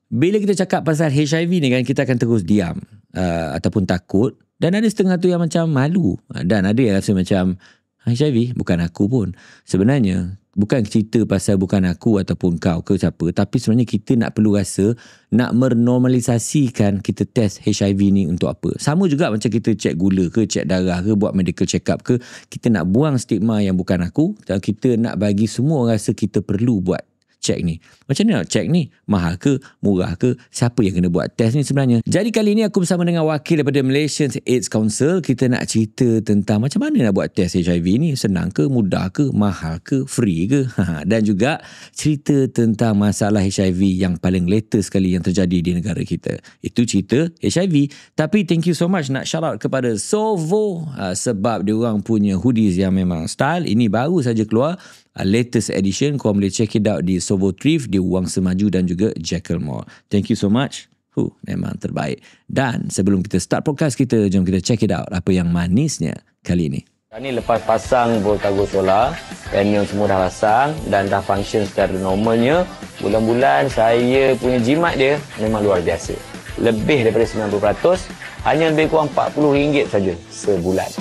Bila kita cakap pasal HIV ni kan, kita akan terus diam ataupun takut. Dan ada setengah tu yang macam malu. Dan ada yang rasa macam HIV bukan aku pun. Sebenarnya bukan cerita pasal bukan aku ataupun kau ke siapa, tapi sebenarnya kita nak perlu rasa nak menormalisasikan kita test HIV ni untuk apa. Sama juga macam kita cek gula ke, cek darah ke, buat medical check up ke. Kita nak buang stigma yang bukan aku dan kita nak bagi semua orang rasa kita perlu buat cek ni. Macam mana nak cek ni? Mahal ke? Murah ke? Siapa yang kena buat test ni sebenarnya? Jadi kali ni aku bersama dengan wakil daripada Malaysian AIDS Council. Kita nak cerita tentang macam mana nak buat test HIV ni. Senang ke? Mudah ke? Mahal ke? Free ke? Dan juga cerita tentang masalah HIV yang paling latest sekali yang terjadi di negara kita. Itu cerita HIV. Tapi thank you so much nak shout out kepada Sovo sebab dia orang punya hoodies yang memang style. Ini baru saja keluar. Latest edition. Korang boleh check it out di Sovo Thrift, di Wang Semaju dan juga Jekyll Mall. Thank you so much. Memang terbaik. Dan sebelum kita start podcast kita, jom kita check it out apa yang manisnya kali ini. Ini lepas pasang voltago solar, panel semua dah pasang dan dah function secara normalnya. Bulan-bulan saya punya jimat dia memang luar biasa. Lebih daripada 90%, hanya lebih kurang RM40 saja sebulan.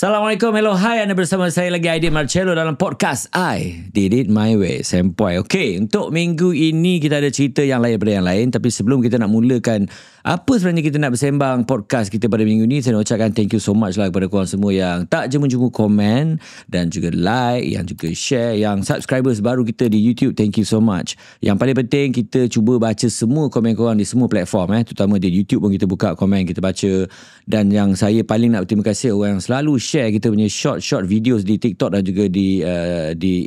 Assalamualaikum, hello, hi. Anda bersama saya lagi, Aidil Marcello, dalam podcast I Did It My Way, Sempoi. Okey, untuk minggu ini kita ada cerita yang lain daripada yang lain. Tapi sebelum kita nak mulakan apa sebenarnya kita nak bersembang podcast kita pada minggu ni, saya nak ucapkan thank you so much lah kepada korang semua yang tak jemu-jemu komen dan juga like, yang juga share, yang subscribers baru kita di YouTube. Thank you so much. Yang paling penting, kita cuba baca semua komen korang di semua platform, terutama di YouTube pun kita buka komen, kita baca. Dan yang saya paling nak berterima kasih orang yang selalu share kita punya short videos di TikTok dan juga di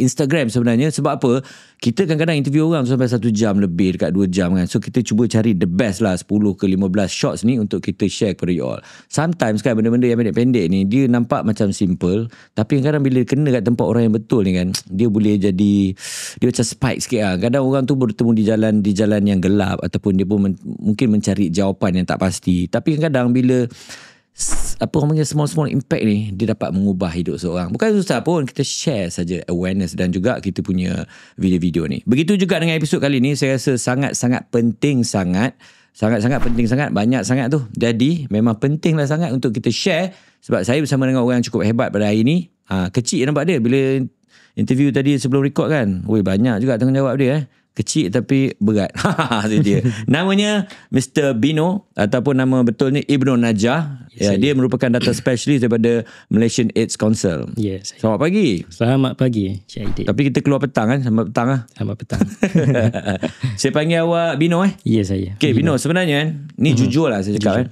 Instagram sebenarnya. Sebab apa? Kita kadang-kadang interview orang sampai 1 jam lebih, dekat 2 jam kan. So kita cuba cari the best lah, 10 ke 15 shots ni untuk kita share kepada you all. Sometimes kan benda-benda yang pendek-pendek ni dia nampak macam simple, tapi kadang-kadang bila kena kat tempat orang yang betul ni kan, dia boleh jadi, dia macam spike sikit lah. Kadang orang tu bertemu di jalan yang gelap, ataupun dia pun mungkin mencari jawapan yang tak pasti. Tapi kadang-kadang bila apa orang panggil small impact ni, dia dapat mengubah hidup seorang. Bukan susah pun, kita share saja awareness dan juga kita punya video-video ni. Begitu juga dengan episod kali ni, saya rasa sangat-sangat penting sangat, banyak sangat tu. Jadi memang pentinglah sangat untuk kita share, sebab saya bersama dengan orang yang cukup hebat pada hari ni. Kecil nampak dia bila interview tadi sebelum record kan. Banyak juga tanggungjawab dia. Kecil tapi berat. Itu dia. Namanya Mr. Bino, ataupun nama betulnya Ibnu Najah. Yes, dia merupakan data specialist daripada Malaysian AIDS Council. Yes. Selamat pagi. Selamat pagi, Cik Aidil. Tapi kita keluar petang kan? Selamat petang lah. Selamat petang. Saya panggil awak Bino Ya, saya. Okay, Bino, sebenarnya kan, ni jujur lah saya cakap kan.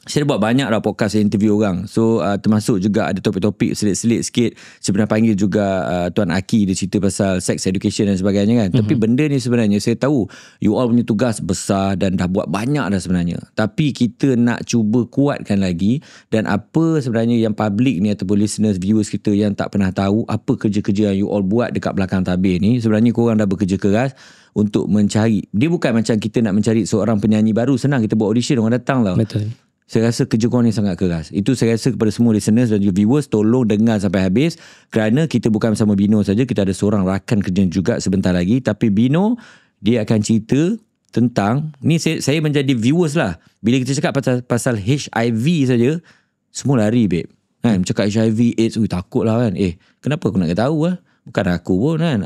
Saya dah buat banyak dah podcast interview orang. So termasuk juga ada topik-topik selit-selit sikit. Saya pernah panggil juga Tuan Aki, dia cerita pasal sex education dan sebagainya kan. Tapi benda ni sebenarnya saya tahu you all punya tugas besar dan dah buat banyak dah sebenarnya. Tapi kita nak cuba kuatkan lagi. Dan apa sebenarnya yang public ni ataupun listeners, viewers kita yang tak pernah tahu apa kerja-kerja yang you all buat dekat belakang tabir ni. Sebenarnya korang dah bekerja keras untuk mencari. Dia bukan macam kita nak mencari seorang penyanyi baru. Senang kita buat audition, orang datang lah. Betul. Saya rasa kerja korang ni sangat keras. Itu saya rasa kepada semua listeners dan juga viewers, tolong dengar sampai habis. Kerana kita bukan bersama Bino saja, kita ada seorang rakan kerja juga sebentar lagi. Tapi Bino, dia akan cerita tentang, ni saya menjadi viewers lah. Bila kita cakap pasal HIV saja, semua lari babe. Kan, cakap HIV, AIDS, takut lah kan. Kenapa aku nak tahu lah? Bukan aku pun kan.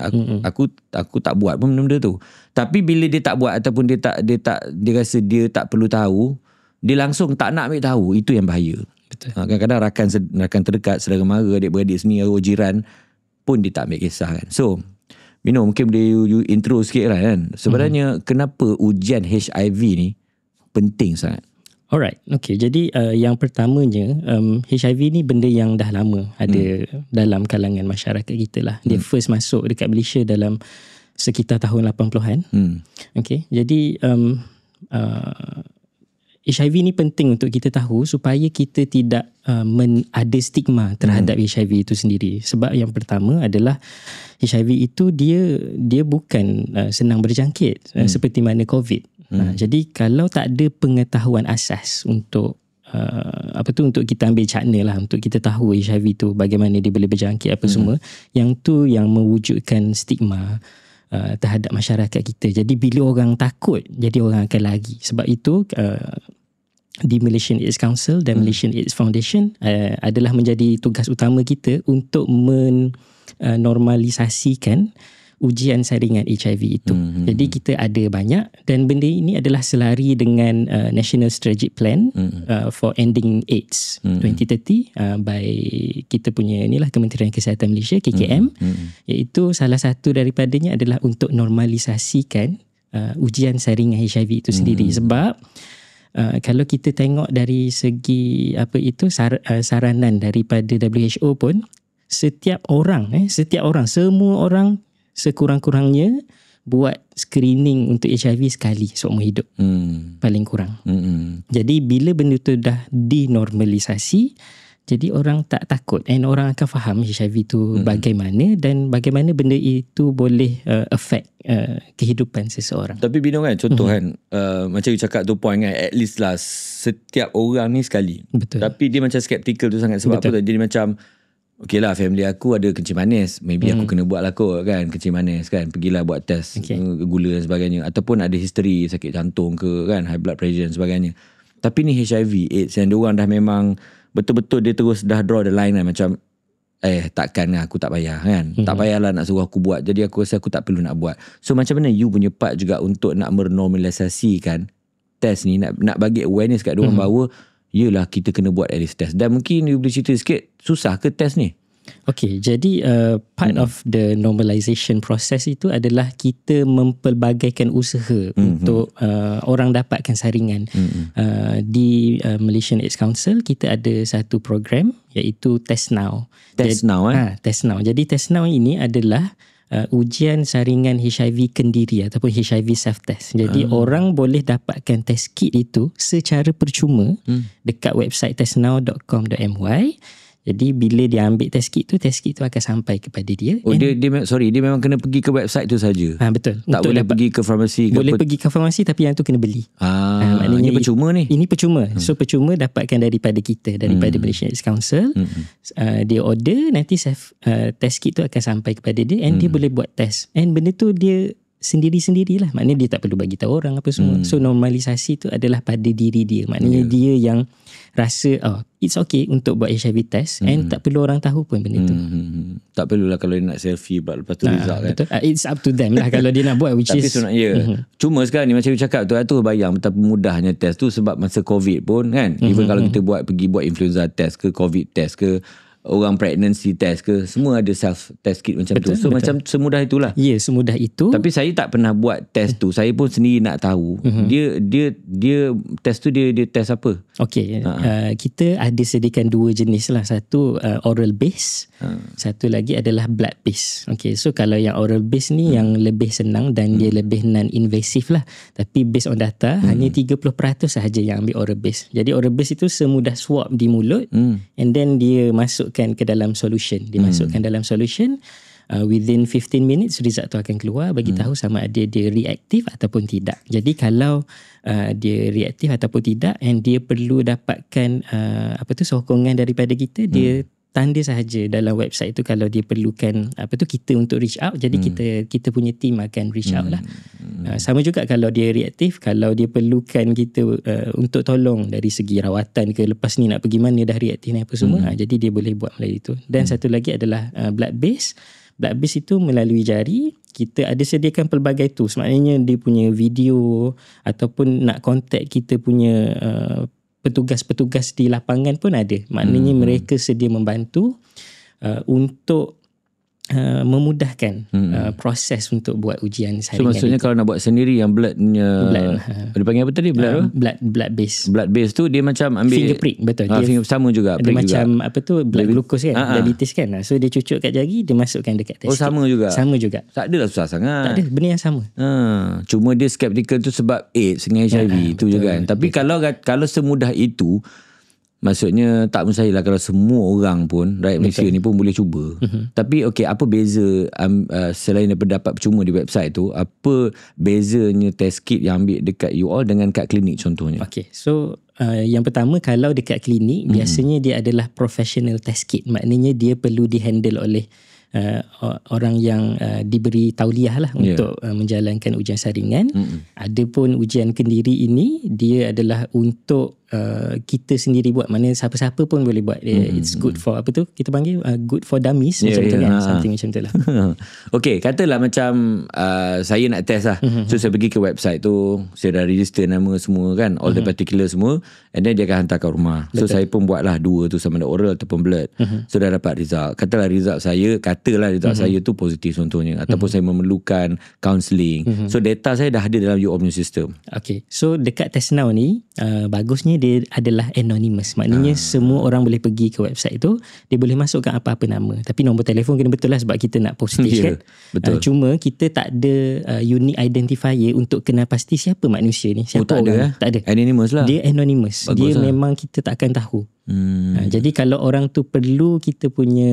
Aku tak buat pun benda-benda tu. Tapi bila dia tak buat ataupun dia rasa dia tak perlu tahu, dia langsung tak nak ambil tahu. Itu yang bahaya. Betul. Kadang-kadang rakan terdekat, saudara mara, adik-beradik seni, jiran pun dia tak ambil kisah kan. So Bino, mungkin boleh you intro sikit lah kan. Sebenarnya kenapa ujian HIV ni penting sangat? Alright, okay. Jadi yang pertamanya, HIV ni benda yang dah lama ada dalam kalangan masyarakat kita lah. Dia first masuk dekat Malaysia dalam sekitar tahun 80-an. Okay, jadi HIV ni penting untuk kita tahu supaya kita tidak ada stigma terhadap HIV itu sendiri. Sebab yang pertama adalah HIV itu dia bukan senang berjangkit seperti mana COVID. Jadi kalau tak ada pengetahuan asas untuk untuk kita ambil cakna lah, untuk kita tahu HIV tu bagaimana dia boleh berjangkit apa semua. Yang tu yang mewujudkan stigma terhadap masyarakat kita. Jadi bila orang takut, jadi orang akan lari. Sebab itu di Malaysian AIDS Council dan Malaysian AIDS Foundation adalah menjadi tugas utama kita untuk menormalisasikan ujian saringan HIV itu. Jadi kita ada banyak, dan benda ini adalah selari dengan National Strategic Plan for Ending AIDS 2030 by kita punya inilah Kementerian Kesihatan Malaysia, KKM, iaitu salah satu daripadanya adalah untuk normalisasikan ujian saringan HIV itu sendiri. Sebab kalau kita tengok dari segi saranan daripada WHO pun, setiap orang semua orang sekurang-kurangnya buat screening untuk HIV sekali seumur hidup. Paling kurang. Jadi bila benda tu dah dinormalisasi, jadi orang tak takut, and orang akan faham HIV tu bagaimana dan bagaimana benda itu boleh affect kehidupan seseorang. Tapi Bino kan, contoh kan, macam you cakap tu point kan, at least lah setiap orang ni sekali. Betul. Tapi dia macam skeptical tu sangat. Sebab apa tu? Jadi macam, okey lah, family aku ada kencing manis, maybe aku kena buat lah kot kan, kencing manis kan, pergilah buat test gula dan sebagainya, ataupun ada history sakit jantung ke kan, high blood pressure dan sebagainya. Tapi ni HIV AIDS yang diorang dah memang betul-betul dia terus dah draw the line kan, macam takkan aku tak payah kan, tak payahlah nak suruh aku buat, jadi aku rasa aku tak perlu nak buat. So macam mana you punya part juga untuk nak menormalisasikan test ni, nak bagi awareness kat diorang bahawa yelah kita kena buat at least test. Dan mungkin you boleh cerita sikit, susah ke test ni? Okay, jadi part of the normalization process itu adalah kita mempelbagaikan usaha untuk orang dapatkan saringan. Di Malaysian AIDS Council kita ada satu program iaitu Test Now. Test Now Test Now. Jadi Test Now ini adalah ujian saringan HIV kendiri ataupun HIV self-test. Jadi orang boleh dapatkan test kit itu secara percuma dekat website testnow.com.my. Jadi bila dia ambil test kit tu akan sampai kepada dia. Dia memang kena pergi ke website tu saja. Betul. Tak boleh pergi ke farmasi ke boleh pergi ke farmasi, tapi yang tu kena beli. Maknanya ini percuma ni. Ini percuma. So percuma dapatkan daripada kita, daripada Malaysian AIDS Council. Dia order, nanti test kit tu akan sampai kepada dia, and dia boleh buat test. And benda tu dia sendiri-sendirilah. Maknanya dia tak perlu bagi tahu orang apa semua. So normalisasi tu adalah pada diri dia. Maknanya dia yang rasa it's okay untuk buat HIV test, and tak perlu orang tahu pun benda tu. Tak perlulah kalau dia nak selfie lepas tu result kan. Betul. It's up to them lah kalau dia nak buat, which tapi is sebenarnya cuma sekarang ni macam you cakap tu bayang betapa mudahnya test tu, sebab masa COVID pun kan, even kalau kita pergi buat influenza test ke, COVID test ke, orang pregnancy test ke, semua ada self test kit macam tu. So macam semudah itulah. Ya, semudah itu. Tapi saya tak pernah buat test tu. Saya pun sendiri nak tahu. Dia test tu dia test apa? Okey, kita ada sediakan dua jenis lah. Satu oral base, satu lagi adalah blood base. Okey, so kalau yang oral base ni yang lebih senang dan dia lebih non-invasive lah. Tapi based on data hanya 30% sahaja yang ambil oral base. Jadi oral base itu semudah swab di mulut, and then dia masukkan ke dalam solution. Dimasukkan dalam solution, within 15 minutes result tu akan keluar, bagi tahu sama ada dia reaktif ataupun tidak. Jadi kalau dia reaktif ataupun tidak, and dia perlu dapatkan sokongan daripada kita, dia tanda sahaja dalam website tu kalau dia perlukan kita untuk reach out. Jadi kita punya team akan reach out lah. Sama juga kalau dia reaktif, kalau dia perlukan kita untuk tolong dari segi rawatan ke, lepas ni nak pergi mana dah reaktif ni apa semua, jadi dia boleh buat melalui itu. Dan satu lagi adalah blood base. Blood base itu melalui jari. Kita ada sediakan pelbagai tools. Maknanya dia punya video ataupun nak contact kita punya petugas-petugas di lapangan pun ada. Maknanya mereka sedia membantu untuk memudahkan proses untuk buat ujian saringan. So maksudnya kalau nak buat sendiri yang bloodnya, dia panggil apa tadi? Blood base. Blood base tu dia macam ambil finger prick, betul. Dia sama juga. Dia macam blood glucose kan, diabetes kan. So dia cucuk kat jari, dia masukkan dekat test. Sama juga. Sama juga. Tak adalah susah sangat. Tak ada, benda yang sama. Cuma dia skeptical tu sebab AIDS dengan HIV tu je kan. Tapi kalau semudah itu, Maksudnya tak mustahil lah kalau semua orang pun rakyat Malaysia ni pun boleh cuba. Tapi apa beza selain daripada dapat percuma di website tu, apa bezanya test kit yang ambil dekat you all dengan kat klinik contohnya? Okay, so yang pertama, kalau dekat klinik biasanya dia adalah professional test kit. Maknanya dia perlu dihandle oleh orang yang diberi tauliah lah untuk menjalankan ujian saringan. Adapun ujian kendiri ini dia adalah untuk kita sendiri buat. Mana siapa-siapa pun boleh buat. It's good for apa tu kita panggil good for dummies macam tu kan, something macam tu lah. Okay, katalah macam saya nak test lah. So saya pergi ke website tu, saya dah register nama semua kan, all the particular semua, and then dia akan hantar kat rumah. So saya pun buat lah 2 tu, sama ada oral ataupun blood. So dah dapat result. Katalah result saya saya tu positif contohnya, ataupun saya memerlukan counselling. So data saya dah ada dalam you all punya system. Okay, so dekat Test Now ni bagusnya dia adalah anonymous. Maknanya semua orang boleh pergi ke website tu, dia boleh masukkan apa-apa nama. Tapi nombor telefon kena betul lah sebab kita nak postage kan. Betul. Cuma kita tak ada unique identifier untuk kenal pasti siapa manusia ni, siapa tak orang. Tak ada. Anonymous lah. Dia anonymous. Bagus dia lah. Memang kita tak akan tahu. Jadi kalau orang tu perlu kita punya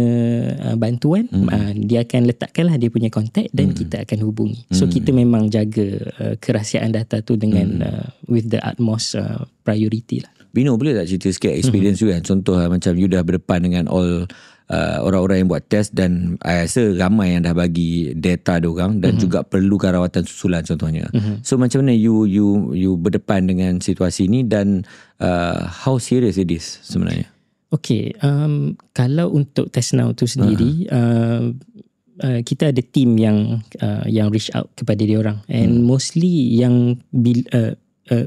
bantuan, dia akan letakkanlah dia punya kontak dan kita akan hubungi. So kita memang jaga kerahsiaan data tu dengan with the utmost priority lah. Bino, boleh tak cerita sikit experience you kan? Contoh macam you dah berdepan dengan all orang-orang yang buat test, dan I rasa ramai yang dah bagi data diorang dan juga perlukan rawatan susulan contohnya. So macam mana you berdepan dengan situasi ni, dan how serious it is sebenarnya? Okay, kalau untuk Test Now tu sendiri, kita ada team yang reach out kepada diorang, and mostly yang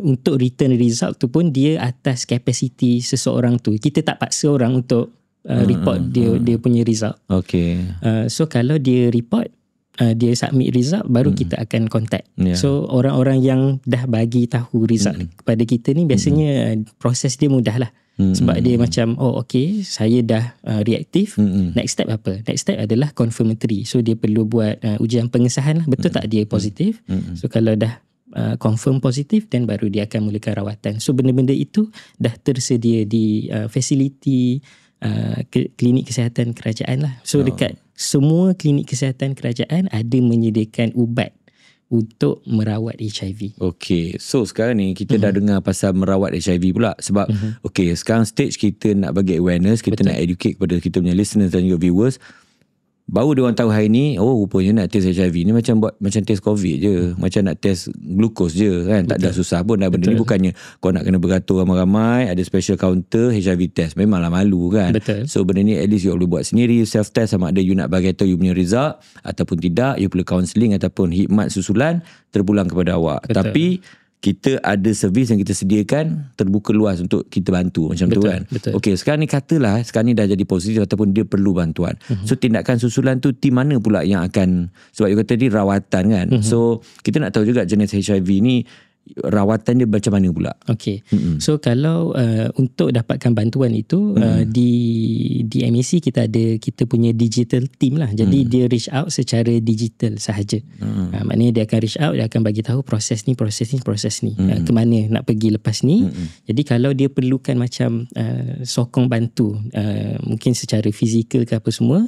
untuk return result tu pun dia atas capacity seseorang tu. Kita tak paksa orang untuk report dia punya result. Okay. So kalau dia report, dia submit result, baru kita akan contact. So orang-orang yang dah bagi tahu result kepada kita ni biasanya proses dia mudah lah. Sebab dia macam, okay, saya dah reaktif. Next step apa? Next step adalah confirmatory. So dia perlu buat ujian pengesahan lah. Betul tak dia positif? So kalau dah confirm positif, dan baru dia akan mulakan rawatan. So benda-benda itu dah tersedia di fasiliti klinik kesihatan kerajaan lah. So dekat semua klinik kesihatan kerajaan ada menyediakan ubat untuk merawat HIV. Okay, so sekarang ni kita dah dengar pasal merawat HIV pula. Sebab okay, sekarang stage kita nak bagi awareness, kita nak educate kepada kita punya listeners dan juga viewers. Baru diorang tahu hari ni, rupanya nak test HIV ni macam test COVID je, macam nak test glukos je kan. Tak ada susah pun dah. Benda ni bukannya kau nak kena beratur ramai-ramai, ada special counter HIV test. Memanglah malu kan. So benda ni at least you boleh buat sendiri, self test, sama ada you nak bagi tahu you punya result ataupun tidak. You perlu counselling ataupun khidmat susulan terpulang kepada awak. Tapi kita ada servis yang kita sediakan terbuka luas untuk kita bantu macam tu kan. Okey, sekarang ni katalah sekarang ni dah jadi positif ataupun dia perlu bantuan. So tindakan susulan tu tim mana pula yang akan, sebab you kata tadi rawatan kan. So kita nak tahu juga jenis HIV ni rawatan dia macam mana pula. Okay. So kalau untuk dapatkan bantuan itu, di MAC kita punya digital team lah. Jadi dia reach out secara digital sahaja. Maknanya dia akan reach out, dia akan bagi tahu proses ni ke mana nak pergi lepas ni. Jadi kalau dia perlukan macam sokong bantu, mungkin secara fizikal ke apa semua,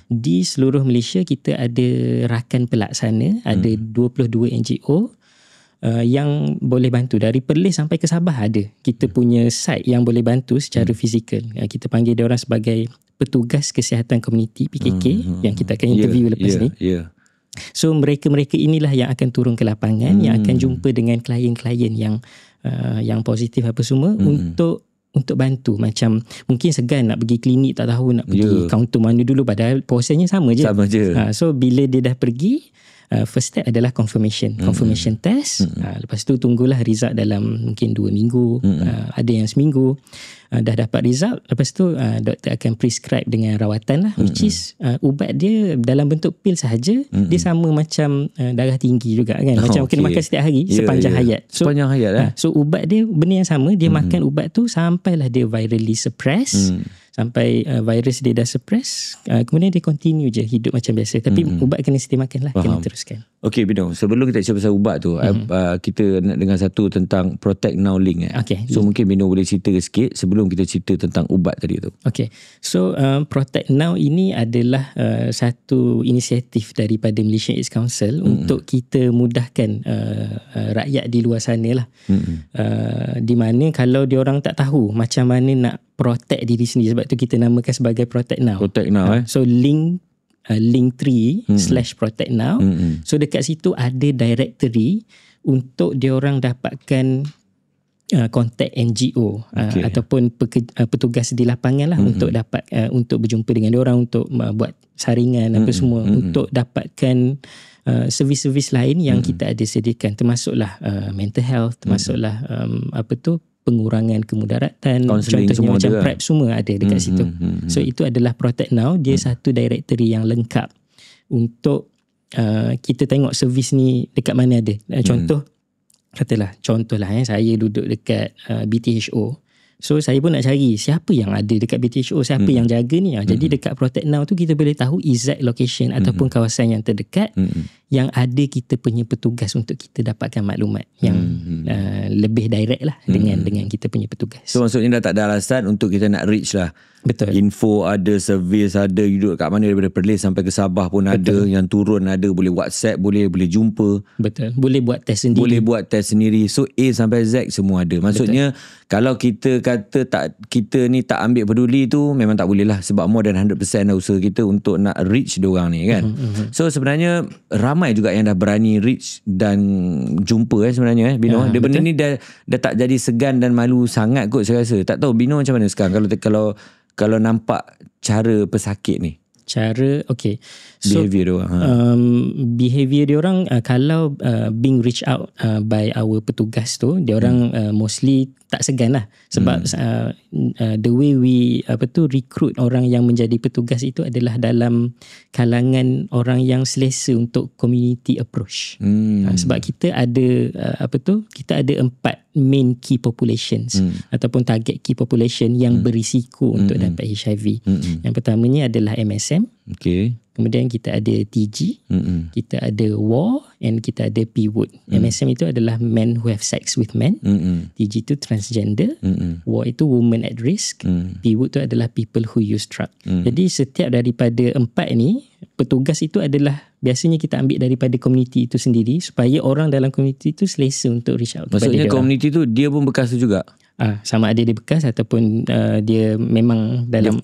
di seluruh Malaysia kita ada rakan pelaksana, ada 22 NGO yang boleh bantu. Dari Perlis sampai ke Sabah ada. Kita punya site yang boleh bantu secara fizikal. Kita panggil dia orang sebagai petugas kesihatan komuniti, PKK, yang kita akan interview lepas ni. So mereka-mereka inilah yang akan turun ke lapangan, yang akan jumpa dengan klien-klien yang positif apa semua, untuk bantu. Macam mungkin segan nak pergi klinik, tak tahu nak pergi kaunter mana dulu, padahal prosesnya sama je. So bila dia dah pergi, first step adalah confirmation test. Lepas tu tunggulah result dalam mungkin 2 minggu, ada yang seminggu. Dah dapat result, lepas tu doktor akan prescribe dengan rawatan lah, which is ubat dia dalam bentuk pil sahaja. Dia sama macam darah tinggi juga kan, macam kena makan setiap hari sepanjang hayat. So, sepanjang hayat so ubat dia benda yang sama, dia makan ubat tu sampailah dia virally suppress, sampai virus dia dah suppress, kemudian dia continue je hidup macam biasa. Tapi ubat kena sedia makan lah. Kena teruskan. Okay Bino, sebelum kita cerita pasal ubat tu, kita nak dengar satu tentang Protect Now Link. So mungkin Bino boleh cerita sikit sebelum sebelum kita cerita tentang ubat tadi tu. Okay, so Protect Now ini adalah satu inisiatif daripada Malaysian AIDS Council untuk kita mudahkan rakyat di luar sana lah. Di mana kalau diorang tak tahu macam mana nak protect diri sendiri, sebab tu kita namakan sebagai Protect Now. Protect Now So Linktree/Protect Now. So dekat situ ada directory untuk diorang dapatkan kontak NGO ataupun petugas di lapangan lah untuk dapat untuk berjumpa dengan diorang, untuk buat saringan apa semua, untuk dapatkan servis-servis lain yang kita ada sediakan, termasuklah mental health, termasuklah pengurangan kemudaratan, contohnya macam PrEP semua ada dekat situ. So itu adalah Protect Now. Dia satu directory yang lengkap untuk kita tengok servis ni dekat mana ada. Contohlah saya duduk dekat BTHO. So saya pun nak cari siapa yang ada dekat BTHO, siapa yang jaga ni. Jadi dekat Protect Now tu kita boleh tahu exact location ataupun kawasan yang terdekat yang ada kita punya petugas untuk kita dapatkan maklumat yang lebih direct lah dengan kita punya petugas. So maksudnya dah tak ada alasan untuk kita nak reach lah. Betul. Info ada, servis ada, you duduk kat mana, daripada Perlis sampai ke Sabah pun ada, yang turun ada, boleh WhatsApp, boleh jumpa. Betul. Boleh buat test sendiri. So A sampai Z semua ada. Maksudnya kalau kita kata kita ni tak ambil peduli tu, memang tak boleh lah, sebab more than 100% dah usaha kita untuk nak reach diorang ni kan. So sebenarnya ramai juga yang dah berani reach dan jumpa sebenarnya Bino. Benda ni dah tak jadi segan dan malu sangat kot saya rasa. Tak tahu Bino macam mana sekarang kalau nampak cara pesakit ni. So behavior diorang. Behavior diorang kalau being reached out by our petugas tu, diorang mostly tak segan lah. Sebab the way we recruit orang yang menjadi petugas itu adalah dalam kalangan orang yang selesa untuk community approach. Sebab kita ada kita ada 4 main key populations ataupun target key population yang berisiko untuk dapat HIV. Yang pertamanya adalah MSM. Kemudian kita ada TG, kita ada WAR, and kita ada PWOD. MSM itu adalah men who have sex with men. TG itu transgender. WAR itu women at risk. PWOD itu adalah people who use drug. Jadi setiap daripada 4 ni, petugas itu adalah biasanya kita ambil daripada komuniti itu sendiri, supaya orang dalam komuniti itu selesa untuk reach out. Maksudnya komuniti tu dia pun bekas tu juga? Sama ada dia bekas ataupun dia memang dalam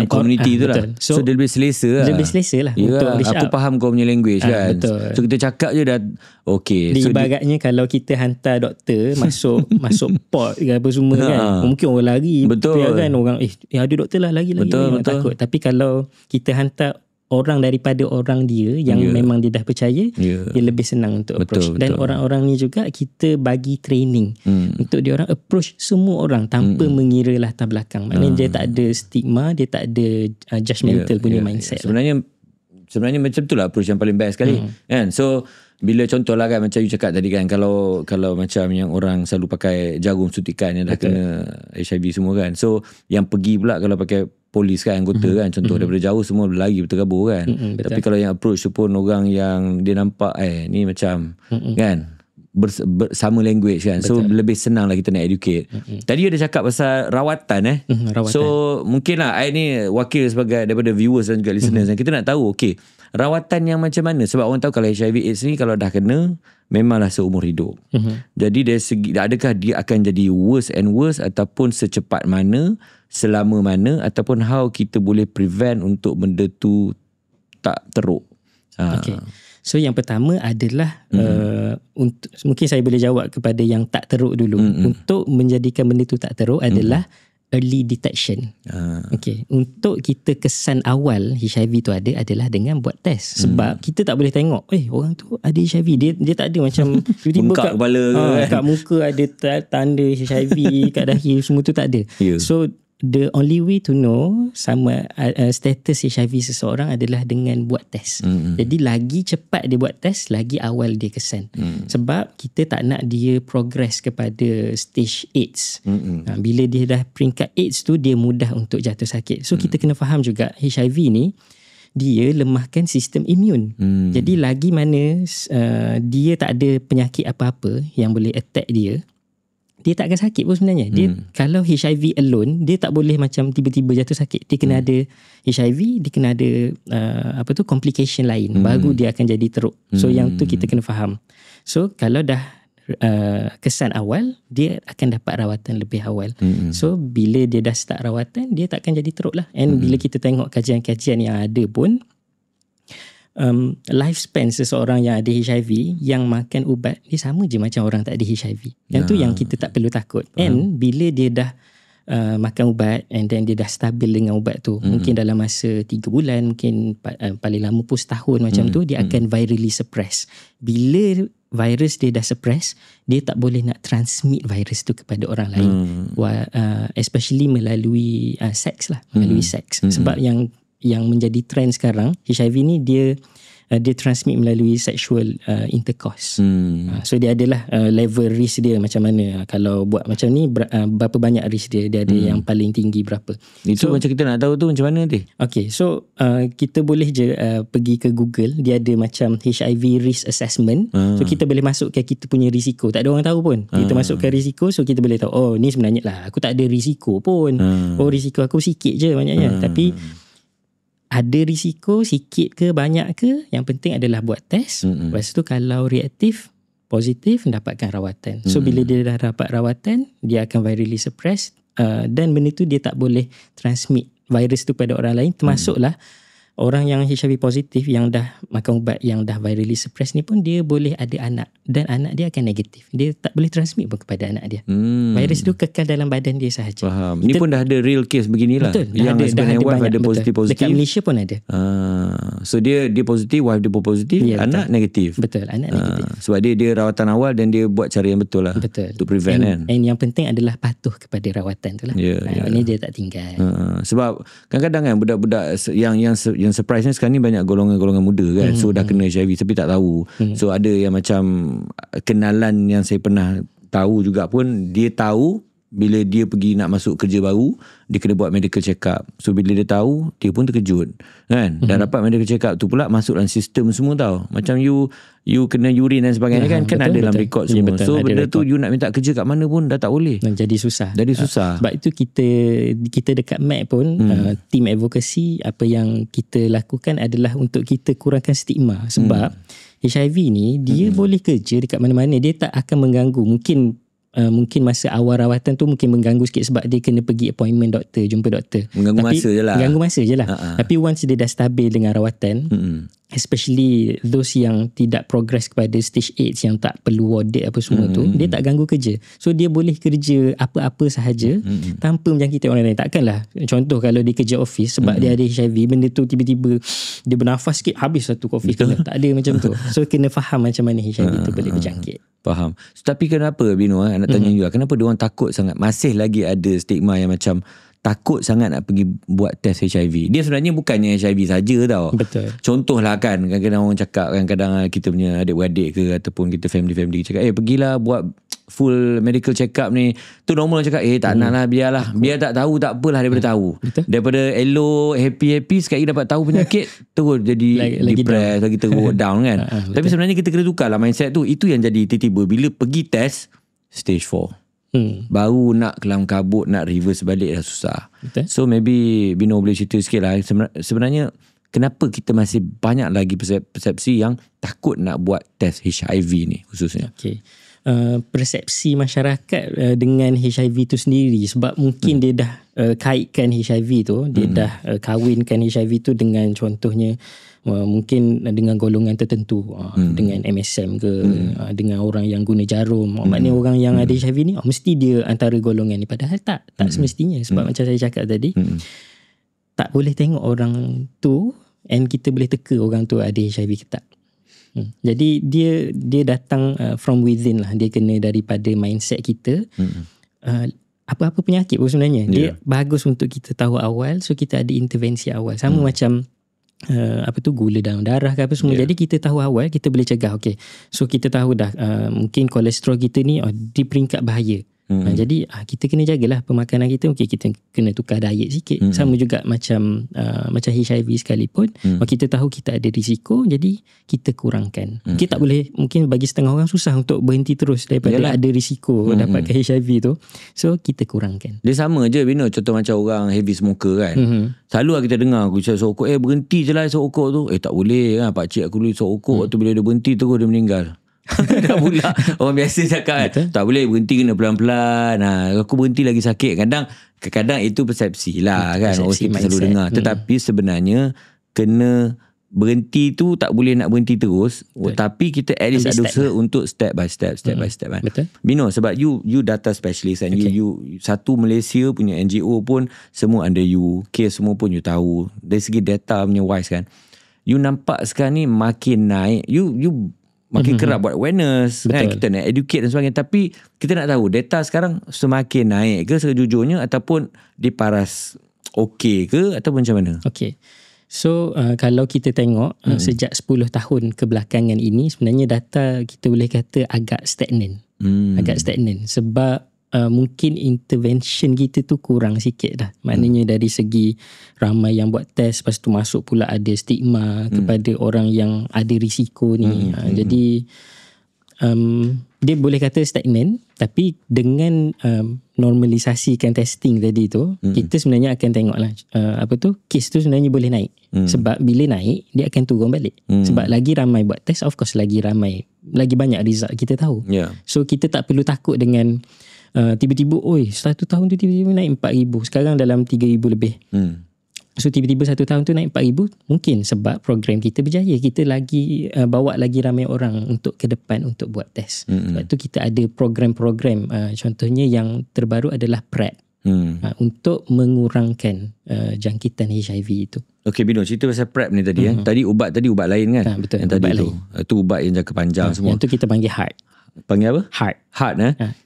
komuniti tu lah. So dia lebih selesa lah. Dia lebih selesa lah untuk reach out. Aku faham kau punya language kan. Betul. So kita cakap je dah okay. So ibaratnya kalau kita hantar doktor masuk port ke apa semua kan, mungkin orang lari. Betul. Kan orang ada doktor lah, lagi betul. takut. Tapi kalau kita hantar orang daripada orang dia yang memang dia dah percaya, dia lebih senang untuk approach. Dan orang-orang ni juga kita bagi training untuk dia orang approach semua orang tanpa mengira latar belakang. Maknanya dia tak ada stigma, dia tak ada judgmental punya mindset. Sebenarnya macam tu lah approach yang paling best sekali kan. So bila contoh lah kan, macam you cakap tadi kan, kalau macam yang orang selalu pakai jarum suntikan yang dah kena HIV semua kan, so yang pergi pula kalau pakai polis kan, anggota kan, contoh daripada jauh semua berlari berterabur kan. Tapi kalau yang approach tu pun orang yang dia nampak ni macam kan bersama language kan, so lebih senang lah kita nak educate. Tadi ada cakap pasal rawatan rawatan. So mungkin lah I ni wakil sebagai daripada viewers dan juga listeners, dan kita nak tahu rawatan yang macam mana, sebab orang tahu kalau HIV AIDS ni kalau dah kena memanglah seumur hidup. Jadi dari segi, adakah dia akan jadi worse and worse, ataupun secepat mana, selama mana, ataupun how kita boleh prevent untuk benda tu tak teruk. So yang pertama adalah untuk, mungkin saya boleh jawab kepada yang tak teruk dulu. Untuk menjadikan benda tu tak teruk adalah early detection. Untuk kita kesan awal HIV tu ada adalah dengan buat test. Sebab kita tak boleh tengok orang tu ada HIV, dia tak ada macam tiba-tiba kat kepala kat muka ada tanda HIV, kat dahi semua tu tak ada. So the only way to know sama status HIV seseorang adalah dengan buat test. Jadi lagi cepat dia buat test, lagi awal dia kesan. Sebab kita tak nak dia progress kepada stage AIDS. Bila dia dah peringkat AIDS tu, dia mudah untuk jatuh sakit. So kita kena faham juga HIV ni dia lemahkan sistem imun. Jadi lagi mana dia tak ada penyakit apa-apa yang boleh attack dia, dia tak akan sakit pun sebenarnya. Dia kalau HIV alone, dia tak boleh macam tiba-tiba jatuh sakit. Dia kena ada HIV, dia kena ada complication lain, baru dia akan jadi teruk. So yang tu kita kena faham. So kalau dah kesan awal, dia akan dapat rawatan lebih awal. So bila dia dah start rawatan, dia tak akan jadi teruk lah. And bila kita tengok kajian-kajian yang ada pun, lifespan seseorang yang ada HIV yang makan ubat dia sama je macam orang tak ada HIV. Yang tu yang kita tak perlu takut. And bila dia dah makan ubat and then dia dah stabil dengan ubat tu, mungkin dalam masa 3 bulan, mungkin paling lama pun setahun macam tu, dia akan virally suppress. Bila virus dia dah suppress, dia tak boleh nak transmit virus tu kepada orang lain. Especially melalui seks lah, melalui seks. Sebab yang menjadi trend sekarang, HIV ni dia transmit melalui sexual intercourse. So dia adalah level risk dia macam mana. Kalau buat macam ni, berapa banyak risk dia. Dia ada yang paling tinggi berapa. Itu macam kita nak tahu tu macam mana nanti? Okay, so kita boleh je pergi ke Google. Dia ada macam HIV risk assessment. So kita boleh masukkan kita punya risiko. Tak ada orang tahu pun. Kita masukkan risiko, so kita boleh tahu, oh ni sebenarnya lah aku tak ada risiko pun. Oh risiko aku sikit je banyaknya. Tapi ada risiko sikit ke banyak ke, yang penting adalah buat test. Lepas tu kalau reaktif, positif, dapatkan rawatan. So bila dia dah dapat rawatan, dia akan virally suppress, dan benda tu dia tak boleh transmit virus tu pada orang lain. Termasuklah orang yang HIV positif yang dah makan ubat yang dah virally suppress ni pun, dia boleh ada anak, dan anak dia akan negatif. Dia tak boleh transmit pun kepada anak dia. Virus tu kekal dalam badan dia sahaja. Faham. Ni pun dah ada real case beginilah. Betul. Yang sebenarnya wife ada positif-positif. Dekat Malaysia pun ada. So dia positif, wife dia pun positif, anak negatif. Betul, anak negatif. Sebab dia rawatan awal dan dia buat cara yang betul lah. Betul. To prevent kan. And yang penting adalah patuh kepada rawatan tu lah. Ini dia tak tinggal. Sebab kadang-kadang kan budak-budak yang surprise ni sekarang ni banyak golongan-golongan muda kan. So dah kena HIV tapi tak tahu. So ada yang macam kenalan yang saya pernah tahu juga pun, dia tahu bila dia pergi nak masuk kerja baru, dia kena buat medical check up. So bila dia tahu, dia pun terkejut kan. Dah dapat medical check up tu pula masuk dalam sistem semua tau. Macam you kena urine dan sebagainya kan ada dalam rekod semua. So benda tu you nak minta kerja kat mana pun dah tak boleh. Jadi susah. Sebab itu kita dekat MAC pun, team advocacy, apa yang kita lakukan adalah untuk kita kurangkan stigma. Sebab HIV ni dia boleh kerja dekat mana-mana. Dia tak akan mengganggu. Mungkin masa awal rawatan tu mungkin mengganggu sikit sebab dia kena pergi appointment doktor, jumpa doktor. Mengganggu masa je lah. Tapi once dia dah stabil dengan rawatan, especially those yang tidak progress kepada stage 8 yang tak perlu warded apa semua tu, dia tak ganggu kerja. So dia boleh kerja apa-apa sahaja tanpa menjangkiti orang lain. Takkanlah contoh kalau dia kerja office sebab dia ada HIV, benda tu tiba-tiba dia bernafas sikit habis satu COVID kena. Tak ada macam tu. So kena faham macam mana HIV tu boleh berjangkit. Faham. So, tapi kenapa Bino, nak tanya you, kenapa diorang takut sangat? Masih lagi ada stigma yang macam takut sangat nak pergi buat test HIV. Dia sebenarnya bukannya HIV saja tau. Betul. Contohlah kan, kadang-kadang orang cakap, kadang-kadang kita punya adik-beradik ke ataupun kita family cakap, pergilah buat full medical check up ni. Tu normal cakap, tak nak lah, biarlah. Biar tak tahu, tak apalah daripada tahu. Betul. Daripada elok, happy-happy, sekali dapat tahu penyakit, terus jadi depressed, lagi teruk down kan. Tapi sebenarnya kita kena tukar lah mindset tu. Itu yang jadi tiba-tiba. Bila pergi test, stage 4. Baru nak kelam kabut, nak reverse balik dah susah. Betul. So maybe Bino boleh cerita sikit lah. Sebenarnya kenapa kita masih banyak lagi persepsi yang takut nak buat test HIV ni khususnya? Okay. Persepsi masyarakat dengan HIV tu sendiri, sebab mungkin dia dah kaitkan HIV tu, dia dah kahwinkan HIV tu dengan contohnya mungkin dengan golongan tertentu, dengan MSM ke, dengan orang yang guna jarum. Maknanya orang yang ada HIV ni mesti dia antara golongan ni, padahal tak semestinya. Sebab macam saya cakap tadi, tak boleh tengok orang tu and kita boleh teka orang tu ada HIV ke tak. Jadi dia datang from within lah. Dia kena daripada mindset kita. Apa-apa penyakit pun sebenarnya dia bagus untuk kita tahu awal, so kita ada intervensi awal. Sama macam gula dalam darah ke apa semua. Jadi kita tahu awal, kita boleh cegah. Okay, so kita tahu dah mungkin kolesterol kita ni di peringkat bahaya. Jadi kita kena jagalah pemakanan kita. Okay, kita kena tukar diet sikit. Sama juga macam HIV sekalipun. Kita tahu kita ada risiko, jadi kita kurangkan. Kita tak boleh, mungkin bagi setengah orang susah untuk berhenti terus daripada ada risiko dapatkan HIV tu. So kita kurangkan. Dia sama je Bino, contoh macam orang heavy smoker kan. Selalu lah kita dengar aku cakap sokok, berhenti je lah sokok tu. Tak boleh kan, pakcik aku dulu sokok tu, bila dia berhenti terus dia meninggal. Dah pula orang biasa cakap kan, tak boleh, berhenti kena pelan-pelan. Aku berhenti lagi sakit. Kadang-kadang itu persepsi lah kan, orang kita selalu dengar. Tetapi sebenarnya kena berhenti tu, tak boleh nak berhenti terus. Tapi kita at least ada usaha untuk step by step kan. Betul. Bino, sebab you data specialist kan. You satu Malaysia punya NGO pun semua under you, case semua pun you tahu. Dari segi data punya wise kan, you nampak sekarang ni makin naik. You makin kerap buat awareness kan, kita nak educate dan sebagainya. Tapi kita nak tahu data sekarang semakin naik ke sejujurnya, ataupun diparas okey ke, ataupun macam mana? Okay. So kalau kita tengok sejak 10 tahun kebelakangan ini, sebenarnya data kita boleh kata agak stagnan. Agak stagnan sebab mungkin intervention kita tu kurang sikit dah. Maknanya dari segi ramai yang buat test, lepas tu masuk pula ada stigma kepada orang yang ada risiko ni. Jadi dia boleh kata stagnan, tapi dengan normalisasikan testing tadi tu, kita sebenarnya akan tengoklah kes tu sebenarnya boleh naik. Sebab bila naik, dia akan turun balik. Sebab lagi ramai buat test, of course lagi banyak result kita tahu. So kita tak perlu takut dengan tiba-tiba, 1 tahun tu tiba-tiba naik 4,000, sekarang dalam 3,000 lebih. So tiba-tiba 1 tahun tu naik 4,000, mungkin sebab program kita berjaya, kita lagi bawa lagi ramai orang untuk ke depan untuk buat test. Sebab tu kita ada program-program, contohnya yang terbaru adalah PrEP, untuk mengurangkan jangkitan HIV itu. Okay Bino, cerita pasal PrEP ni tadi tadi ubat lain kan? Betul, yang tadi ubat tu lain. Itu ubat yang jangka panjang semua. Yang tu kita panggil HEART. Panggil apa? HEART.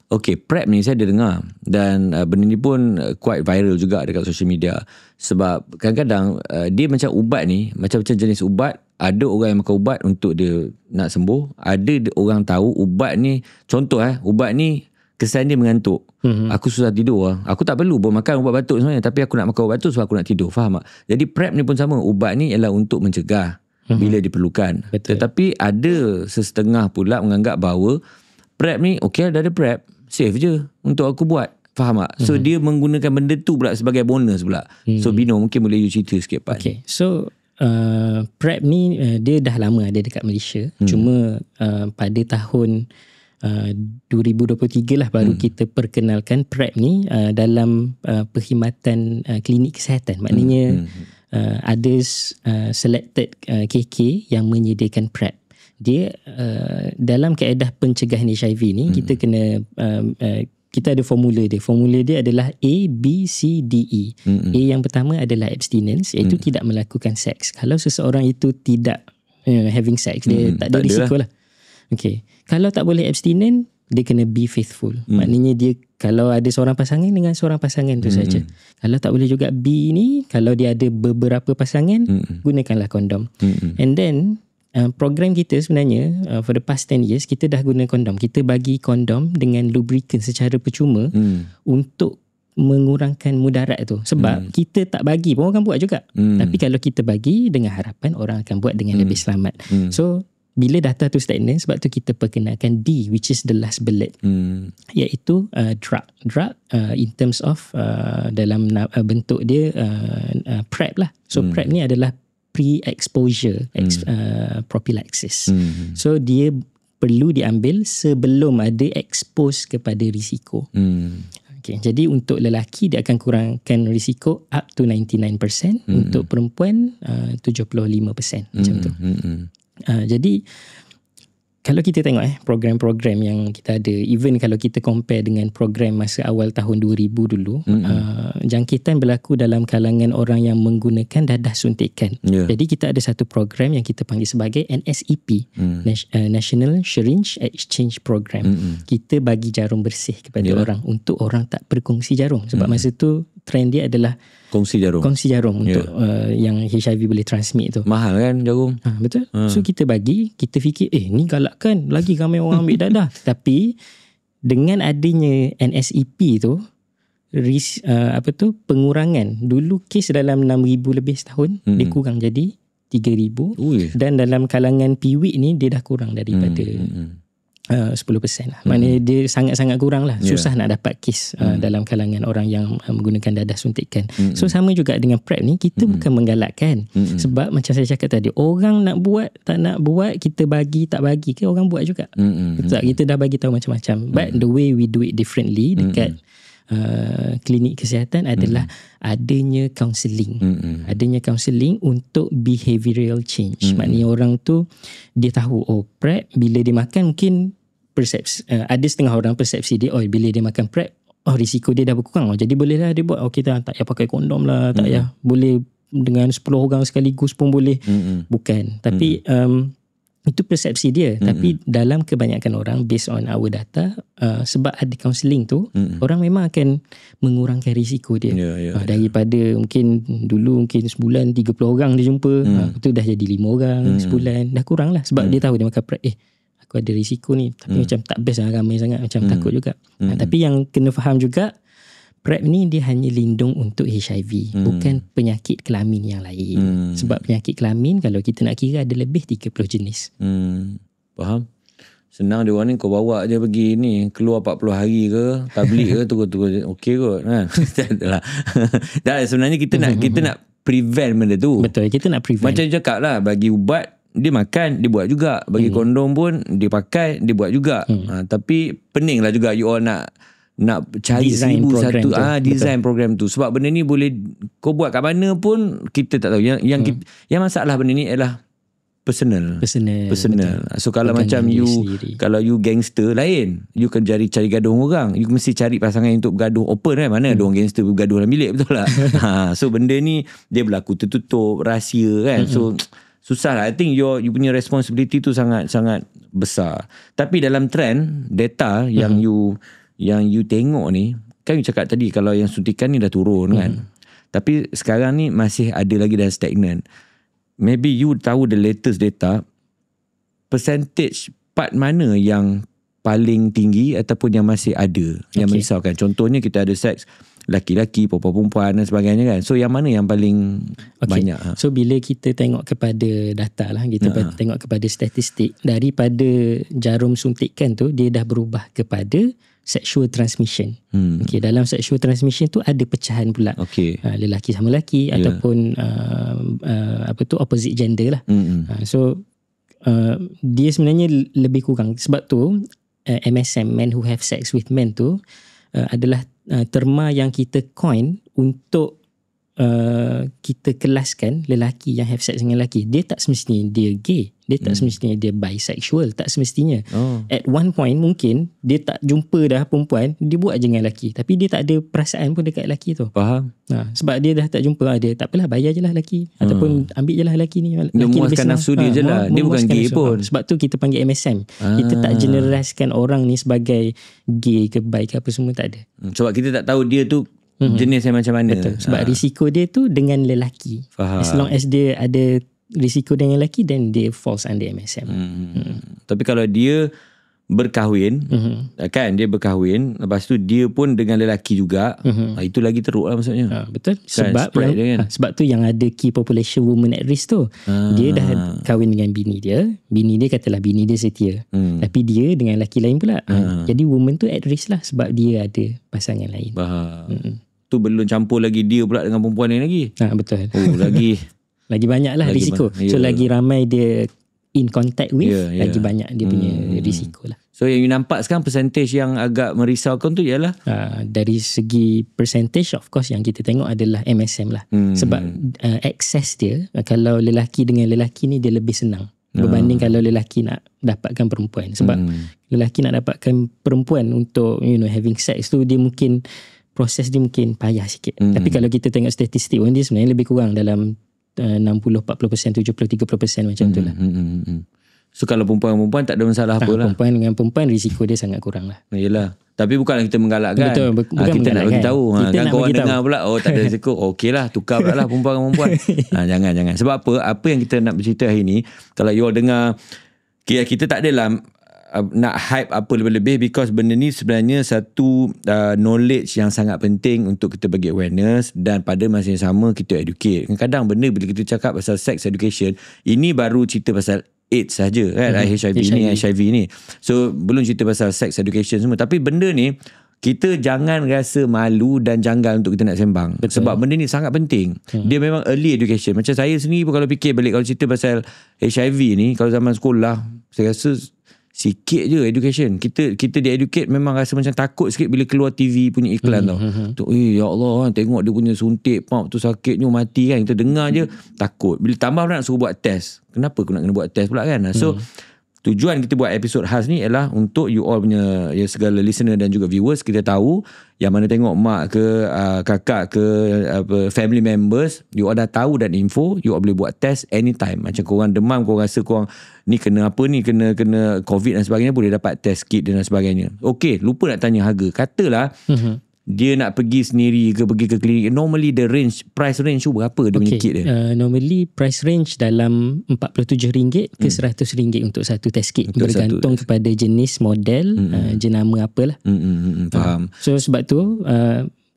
Okay, PrEP ni saya ada dengar, dan benda ni pun quite viral juga dekat social media. Sebab kadang-kadang dia macam ubat ni, macam-macam jenis ubat. Ada orang yang makan ubat untuk dia nak sembuh. Ada orang tahu ubat ni, contoh ubat ni kesan dia mengantuk. Aku susah tidur. Aku tak perlu pun makan ubat batuk sebenarnya, tapi aku nak makan ubat batuk sebab aku nak tidur. Faham tak? Jadi PrEP ni pun sama. Ubat ni ialah untuk mencegah bila diperlukan. Betul. Tetapi ada sesetengah pula menganggap bahawa PrEP ni, okay, dah ada PrEP, safe je untuk aku buat. Faham tak? So dia menggunakan benda tu pula sebagai bonus pula. So Bino, mungkin boleh you cerita sikit Pak. Okay, so PrEP ni dia dah lama ada dekat Malaysia. Cuma pada tahun 2023 lah baru kita perkenalkan PrEP ni dalam perkhidmatan klinik kesihatan. Maknanya ada selected KK yang menyediakan PrEP. Dia dalam kaedah pencegahan HIV ni, kita kena kita ada formula dia. Formula dia adalah A, B, C, D, E. A yang pertama adalah abstinence, iaitu tidak melakukan seks. Kalau seseorang itu tidak having sex, dia tak ada risiko lah. Okay. Kalau tak boleh abstinent, dia kena be faithful. Maknanya dia kalau ada seorang pasangan, dengan seorang pasangan tu saja. Kalau tak boleh juga B ni, kalau dia ada beberapa pasangan, gunakanlah kondom. And then program kita sebenarnya for the past 10 years kita dah guna kondom. Kita bagi kondom dengan lubricant secara percuma untuk mengurangkan mudarat tu. Sebab kita tak bagi pun orang buat juga. Tapi kalau kita bagi dengan harapan orang akan buat dengan lebih selamat. So bila data tu stagnan, sebab tu kita perkenalkan D, which is the last bullet, iaitu drug in terms of dalam bentuk dia PrEP lah. So PrEP ni adalah pre-exposure prophylaxis. So dia perlu diambil sebelum ada expose kepada risiko. Okay, jadi untuk lelaki dia akan kurangkan risiko up to 99%, untuk perempuan 75%, macam tu. Jadi kalau kita tengok program-program yang kita ada, even kalau kita compare dengan program masa awal tahun 2000 dulu, jangkitan berlaku dalam kalangan orang yang menggunakan dadah suntikan. Jadi kita ada satu program yang kita panggil sebagai NSEP, National Syringe Exchange Program. Kita bagi jarum bersih kepada orang, untuk orang tak berkongsi jarum. Sebab masa tu trend dia adalah kongsi jarum untuk yang HIV boleh transmit tu. Mahal kan jarum? Betul. So kita bagi, kita fikir ni galak kan, lagi ramai orang ambil dadah. Tapi dengan adanya NSEP tu, pengurangan. Dulu kes dalam 6,000 lebih setahun, dia kurang jadi 3,000. Dan dalam kalangan PWIC ni dia dah kurang daripada 10% lah. Maknanya dia sangat-sangat kurang lah. Susah nak dapat kes dalam kalangan orang yang menggunakan dadah suntikan. So sama juga dengan PrEP ni, kita bukan menggalakkan. Sebab macam saya cakap tadi, orang nak buat tak nak buat, kita bagi tak bagi ke orang buat juga. Betul, kita dah bagi tahu macam-macam. But the way we do it differently dekat klinik kesihatan adalah adanya counselling. Adanya counselling untuk behavioural change. Maknanya orang tu dia tahu, PrEP bila dia makan mungkin persepsi, ada setengah orang persepsi dia, bila dia makan PrEP, risiko dia dah berkurang, jadi bolehlah dia buat, kita tak payah pakai kondom lah, tak payah, boleh dengan 10 orang sekaligus pun boleh. Bukan. Tapi itu persepsi dia. Tapi dalam kebanyakan orang, based on our data, sebab ada counselling tu, orang memang akan mengurangkan risiko dia. Daripada mungkin dulu mungkin sebulan 30 orang dia jumpa, itu dah jadi 5 orang sebulan, dah kurang lah. Sebab dia tahu dia makan PrEP, aku ada risiko ni, tapi macam tak best lah, ramai sangat, macam takut juga. Tapi yang kena faham juga, PrEP ni dia hanya lindung untuk HIV, bukan penyakit kelamin yang lain. Sebab penyakit kelamin kalau kita nak kira ada lebih 30 jenis. Faham? Senang dia orang ni, kau bawa je pergi ni, keluar 40 hari ke, tablik ke, tunggu-tunggu, okey kot. Tak adalah. Sebenarnya kita nak prevent benda tu. Betul, kita nak prevent. Macam cakap lah, bagi ubat, dia makan, dia buat juga. Bagi kondom pun, dia pakai, dia buat juga. Tapi pening lah juga you all nak cari design 1,001 design program tu. Sebab benda ni boleh kau buat kat mana pun kita tak tahu. Yang masalah benda ni ialah personal. So kalau macam kalau you gangster lain, you kan cari gaduh orang, you mesti cari pasangan untuk bergaduh open kan. Mana ada orang gangster bergaduh dalam bilik, betul tak? So benda ni dia berlaku tertutup, rahsia kan. So susah lah. I think you punya responsibility tu sangat-sangat besar. Tapi dalam trend data yang you tengok ni, kan you cakap tadi kalau yang suntikan ni dah turun kan. Tapi sekarang ni masih ada lagi dah stagnan. Maybe you tahu the latest data, percentage part mana yang paling tinggi ataupun yang masih ada yang merisaukan. Contohnya kita ada seks laki-laki, perempuan dan sebagainya kan. So yang mana yang paling banyak? So bila kita tengok kepada data lah, kita tengok kepada statistik, daripada jarum suntikan tu dia dah berubah kepada sexual transmission. Dalam sexual transmission tu ada pecahan pula. Lelaki sama lelaki ataupun opposite gender lah. So dia sebenarnya lebih kurang. Sebab tu MSM, men who have sex with men tu adalah terma yang kita coin untuk kita kelaskan lelaki yang have sex dengan lelaki. Dia tak semestinya dia gay, dia tak semestinya dia bisexual, tak semestinya. At one point mungkin dia tak jumpa dah perempuan, dia buat je dengan lelaki, tapi dia tak ada perasaan pun dekat lelaki tu. Faham? Sebab dia dah tak jumpa, dia tak apalah, bayar je lah lelaki, ataupun ambil je lah lelaki ni, dia memuaskan nafsu dia je lah, dia bukan gay pun. Sebab tu kita panggil MSM. Kita tak generaliskan orang ni sebagai gay ke bi ke apa semua, tak ada. Sebab kita tak tahu dia tu jenis yang macam mana. Betul. Sebab risiko dia tu dengan lelaki. Faham. As long as dia ada risiko dengan lelaki, then dia falls under MSM. Tapi kalau dia berkahwin, kan, dia berkahwin, lepas tu dia pun dengan lelaki juga, itu lagi teruk lah maksudnya. Betul. Kan, sebab tu yang ada key population women at risk tu, dia dah kahwin dengan bini dia katalah bini dia setia, tapi dia dengan lelaki lain pula. Jadi woman tu at risk lah, sebab dia ada pasangan lain. Tu belum campur lagi dia pula dengan perempuan lain lagi. Betul. Lagi banyak lah risiko. So lagi ramai dia in contact with, lagi banyak dia punya risiko lah. So yang you nampak sekarang percentage yang agak merisaukan tu ialah dari segi percentage, of course yang kita tengok adalah MSM lah. Sebab access dia, kalau lelaki dengan lelaki ni dia lebih senang berbanding kalau lelaki nak dapatkan perempuan. Sebab lelaki nak dapatkan perempuan untuk having sex tu, dia mungkin proses dia mungkin payah sikit. Tapi kalau kita tengok statistik pun, dia sebenarnya lebih kurang dalam 60-40%, 70-30% macam tu lah. So kalau perempuan-perempuan tak ada masalah apa lah. Perempuan dengan perempuan risiko dia sangat kurang lah. Yelah. Tapi bukanlah kita menggalakkan. Betul, bukan kita nak bagi tahu. Kita kan nak korang bagi dengar pula, tak ada risiko. Okey lah, tukar pula lah perempuan dengan perempuan. Jangan. Sebab apa yang kita nak bercerita hari ni, kalau you all dengar, kita tak adalah nak hype apa lebih-lebih, because benda ni sebenarnya satu knowledge yang sangat penting untuk kita bagi awareness, dan pada masa yang sama kita educate. Kadang-kadang benda bila kita cakap pasal sex education, ini baru cerita pasal AIDS saja kan, HIV ni. So belum cerita pasal sex education semua. Tapi benda ni kita jangan rasa malu dan janggal untuk kita nak sembang. Betul. Sebab benda ni sangat penting. Dia memang early education. Macam saya sendiri pun kalau fikir balik, kalau cerita pasal HIV ni, kalau zaman sekolah, saya rasa sikit je education. Kita di-educate memang rasa macam takut sikit bila keluar TV punya iklan tau. Ya Allah, tengok dia punya suntik pump tu sakitnya mati kan. Kita dengar je takut. Bila tambah nak suruh buat test. Kenapa aku nak kena buat test pula kan? So tujuan kita buat episod khas ni ialah untuk you all punya, segala listener dan juga viewers, kita tahu yang mana tengok mak ke kakak ke family members, you all dah tahu dan info, you all boleh buat test anytime. Macam korang demam, korang rasa korang ni kena apa ni, kena COVID dan sebagainya, boleh dapat test kit dan sebagainya. Okey, lupa nak tanya harga. Katalah dia nak pergi sendiri ke pergi ke klinik, normally the price range tu berapa dia punya kit dia? Normally price range dalam RM47 ke RM100 untuk satu test kit, bergantung kepada jenis model, jenama apalah. Faham. So sebab tu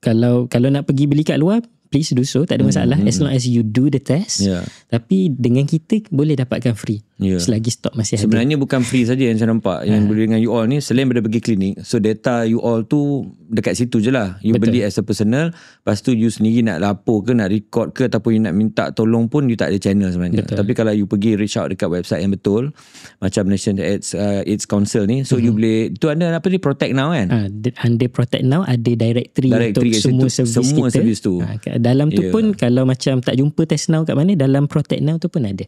kalau nak pergi beli kat luar, please do so, tak ada masalah, as long as you do the test. Tapi dengan kita boleh dapatkan free selagi stok masih ada. Sebenarnya bukan free saja yang saya nampak, yang boleh dengan you all ni, selain daripada pergi klinik, so data you all tu dekat situ je lah. You beli as a personal, lepas tu you sendiri nak lapor ke, nak record ke, ataupun you nak minta tolong pun, you tak ada channel sebenarnya. Tapi kalau you pergi reach out dekat website yang betul, macam National AIDS Council ni, so you boleh, tu ada apa ni, Protect Now kan? Under Protect Now ada directory untuk semua servis tu. Dalam tu pun kalau macam tak jumpa Test Now kat mana, dalam Protect Now tu pun ada.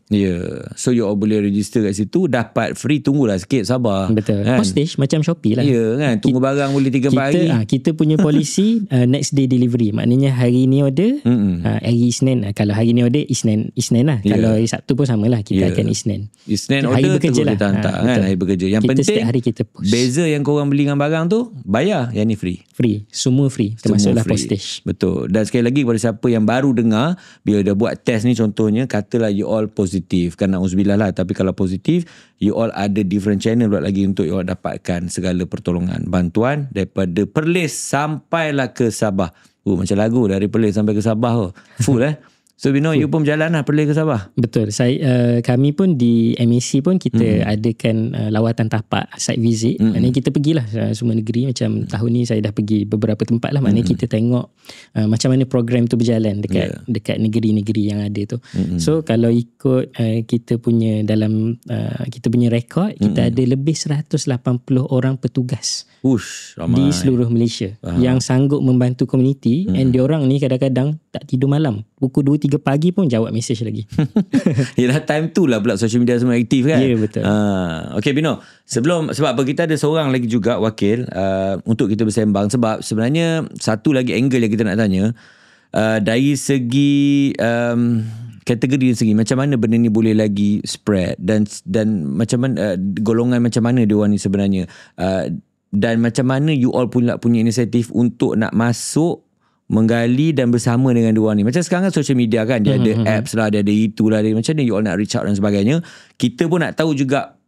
So you all boleh register kat situ, dapat free. Tunggulah sikit, sabar. Betul kan? Postage macam Shopee lah. Kan, tunggu barang boleh 3-4 hari. Kita punya polisi next day delivery. Maknanya hari ni order, hari Isnin. Kalau hari ni order, Isnin lah. Kalau hari Sabtu pun sama lah, kita akan Isnin order, hari bekerja lah. Kita hantar kan, hari bekerja. Yang kita penting setiap hari kita post. Beza yang korang beli dengan barang tu bayar, yang ni free. Semua free, termasuklah postage. Betul. Dan sekali lagi kepada siapa yang baru dengar, bila dah buat test ni, contohnya katalah you all positif, kan, na'udzubillah lah, tapi kalau positif, you all ada different channel buat lagi untuk you all dapatkan segala pertolongan, bantuan daripada Perlis sampailah ke Sabah. Macam lagu, dari Perlis sampai ke Sabah full So Bino, you pun berjalan lah Perlis ke Sabah? Betul. Kami pun di MAC pun kita adakan lawatan tapak, site visit. Maknanya kita pergilah semua negeri. Macam tahun ni saya dah pergi beberapa tempat lah. Maknanya kita tengok macam mana program tu berjalan dekat negeri-negeri yang ada tu. So kalau ikut kita punya dalam kita punya rekod, kita ada lebih 180 orang petugas di seluruh Malaysia yang sanggup membantu komuniti. And diorang ni kadang-kadang tak tidur malam, pukul 2-3 pagi pun jawab mesej lagi. Yelah, time tu lah pula social media semua aktif kan. Ya, betul. Okay Bino, sebab apa, kita ada seorang lagi juga wakil untuk kita bersembang. Sebab sebenarnya satu lagi angle yang kita nak tanya, dari segi kategori segi, macam mana benda ni boleh lagi spread, dan macam mana golongan macam mana dia orang ni sebenarnya, dan macam mana you all punya inisiatif untuk nak masuk, menggali dan bersama dengan diorang ni. Macam sekarang kan social media kan, dia ada apps lah, dia ada itulah, dia macam mana you all nak reach out dan sebagainya. Kita pun nak tahu juga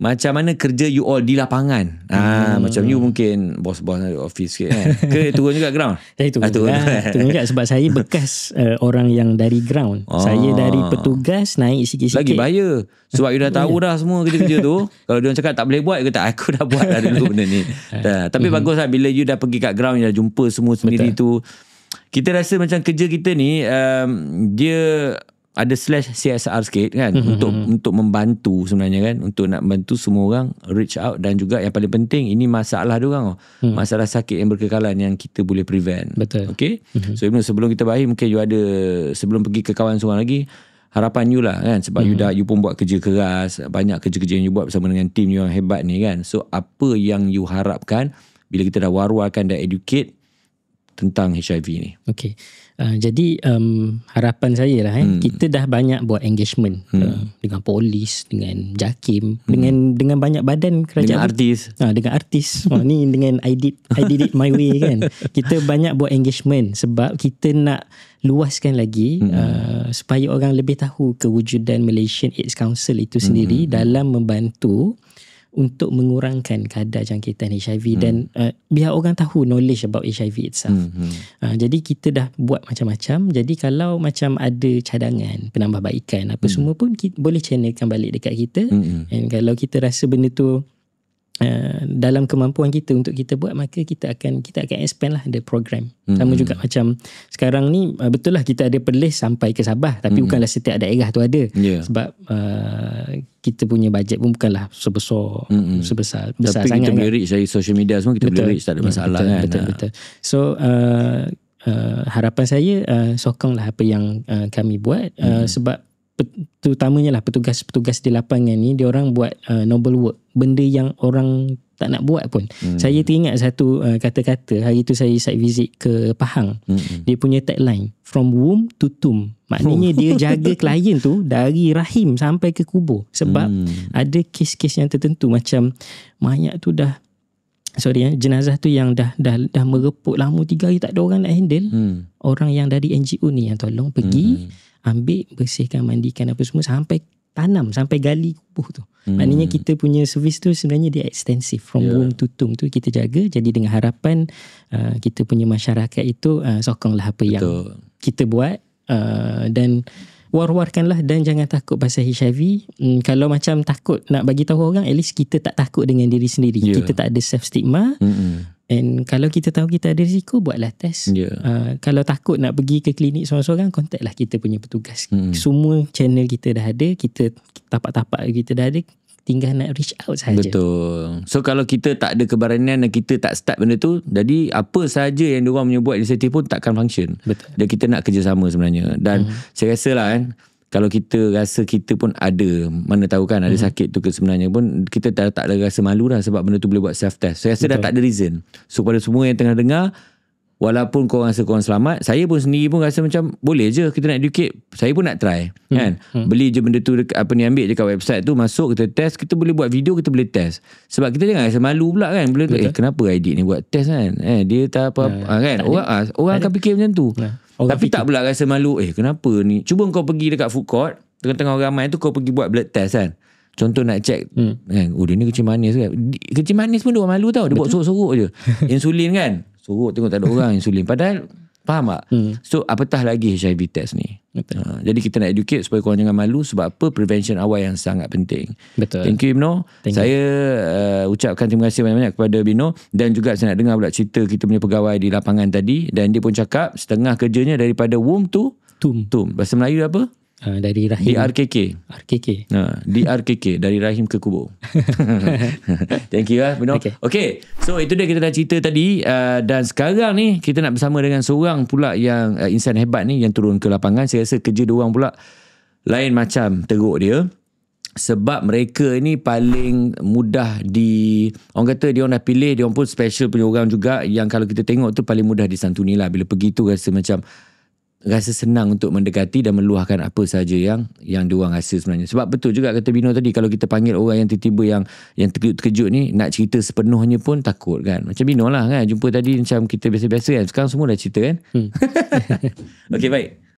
macam mana kerja you all di lapangan. Macam you mungkin bos-bos office sikit kan. Ke turun juga ground? Saya turun juga sebab saya bekas orang yang dari ground. Saya dari petugas naik sikit-sikit. Lagi bahaya. Sebab you dah tahu dah semua kerja-kerja tu. Kalau dia orang cakap tak boleh buat, kata aku dah buat dah dulu benda ni. Tapi bagus lah bila you dah pergi kat ground, you dah jumpa semua sendiri tu. Kita rasa macam kerja kita ni dia ada /CSR sikit kan, untuk membantu sebenarnya kan, untuk nak bantu semua orang reach out, dan juga yang paling penting, ini masalah diorang masalah sakit yang berkekalan yang kita boleh prevent. Betul. Okay. So sebelum kita berakhir, mungkin you ada, sebelum pergi ke kawan seorang lagi, harapan you lah kan, sebab you pun buat kerja keras, banyak kerja-kerja yang you buat bersama dengan tim you yang hebat ni kan. So apa yang you harapkan bila kita dah war-warkan dan educate tentang HIV ni? Okay. Jadi harapan saya lah kita dah banyak buat engagement dengan polis, dengan JAKIM, dengan banyak badan kerajaan, dengan artis ni dengan I did it my way kan. Kita banyak buat engagement sebab kita nak luaskan lagi supaya orang lebih tahu kewujudan Malaysian AIDS Council itu sendiri dalam membantu untuk mengurangkan kadar jangkitan HIV dan biar orang tahu knowledge about HIV itself. Jadi kita dah buat macam-macam. Jadi kalau macam ada cadangan, penambahbaikan apa semua pun boleh channelkan balik dekat kita. And kalau kita rasa benda tu dalam kemampuan kita untuk kita buat, maka kita akan expand lah the program. Sama juga macam sekarang ni, betul lah kita ada Perlis sampai ke Sabah, tapi bukanlah setiap daerah tu ada. Sebab kita punya bajet pun bukanlah sebesar tapi sangat. Kita boleh reach dari social media semua, kita boleh reach, tak ada masalah kan. Betul. So harapan saya sokonglah apa yang kami buat, sebab terutamanya lah petugas-petugas di lapangan ni, dia orang buat noble work, benda yang orang tak nak buat pun. Saya teringat satu kata-kata hari tu saya site visit ke Pahang. Dia punya tagline, from womb to tomb. Maknanya dia jaga klien tu dari rahim sampai ke kubur. Sebab ada kes-kes yang tertentu macam mayat tu dah jenazah tu yang dah merepuk lama 3 hari, tak ada orang nak handle. Orang yang dari NGO ni yang tolong pergi ambil, bersihkan, mandikan apa semua, sampai tanam, sampai gali kubur tu. Maknanya kita punya servis tu sebenarnya dia ekstensif, from womb to tomb tu kita jaga. Jadi dengan harapan kita punya masyarakat itu sokonglah apa yang kita buat, dan war-warkanlah, dan jangan takut pasal HIV. Kalau macam takut nak bagi tahu orang, at least kita tak takut dengan diri sendiri. Kita tak ada self stigma. And kalau kita tahu kita ada risiko, buatlah test. Kalau takut nak pergi ke klinik seorang-seorang, contact lah kita punya petugas. Semua channel kita dah ada, kita tapak-tapak kita dah ada, tinggal nak reach out saja. Betul. So kalau kita tak ada keberanian dan kita tak start benda tu, jadi apa sahaja yang diorang punya buat inisiatif pun takkan function. Betul. Dan kita nak kerjasama sebenarnya. Dan saya rasa lah kan, kalau kita rasa kita pun ada, mana tahu kan ada sakit tu ke, sebenarnya pun kita tak ada rasa malu lah, sebab benda tu boleh buat self test. Saya rasa dah tak ada reason. So pada semua yang tengah dengar, walaupun korang rasa korang selamat, saya pun sendiri pun rasa macam boleh je kita nak educate. Saya pun nak try kan. Beli je benda tu ambil je kat website tu, masuk kita test, kita boleh buat video, kita boleh test. Sebab kita jangan rasa malu pula kan. Kenapa Aidit ni buat test kan, dia tak apa-apa kan. Orang akan fikir macam tu. Tapi tak pula rasa malu, kenapa ni. Cuba kau pergi dekat food court, tengah-tengah orang ramai tu, kau pergi buat blood test kan. Contoh nak check kan, dia ni kencing manis kan. Kencing manis pun dia orang malu tau. Dia buat sorok-sorok je. Insulin kan, sorok tengok tak ada orang insulin. Padahal faham tak? So apatah lagi HIV test ni. Jadi kita nak educate supaya korang jangan malu. Sebab apa? Prevention awal yang sangat penting. Betul. Thank you Bino. Saya ucapkan terima kasih banyak-banyak kepada Bino. Dan juga saya nak dengar pula cerita kita punya pegawai di lapangan tadi. Dan dia pun cakap setengah kerjanya daripada womb to tomb. Bahasa Melayu apa? Dari rahim. DRKK. DRKK, dari rahim ke kubur. Thank you Bino. Okay. So itu dia kita dah cerita tadi, dan sekarang ni kita nak bersama dengan seorang pula yang insan hebat ni yang turun ke lapangan. Saya rasa kerja diorang pula lain macam teruk dia. Sebab mereka ni paling mudah orang kata diorang dah pilih, diorang pun special punya orang juga, yang kalau kita tengok tu paling mudah disantuni lah. Bila pergi tu rasa senang untuk mendekati dan meluahkan apa sahaja yang diorang rasa sebenarnya. Sebab betul juga kata Bino tadi, kalau kita panggil orang yang tiba-tiba yang terkejut ni, nak cerita sepenuhnya pun takut kan. Macam Bino lah kan, jumpa tadi macam kita biasa-biasa kan. Sekarang semua dah cerita kan. Okay, baik.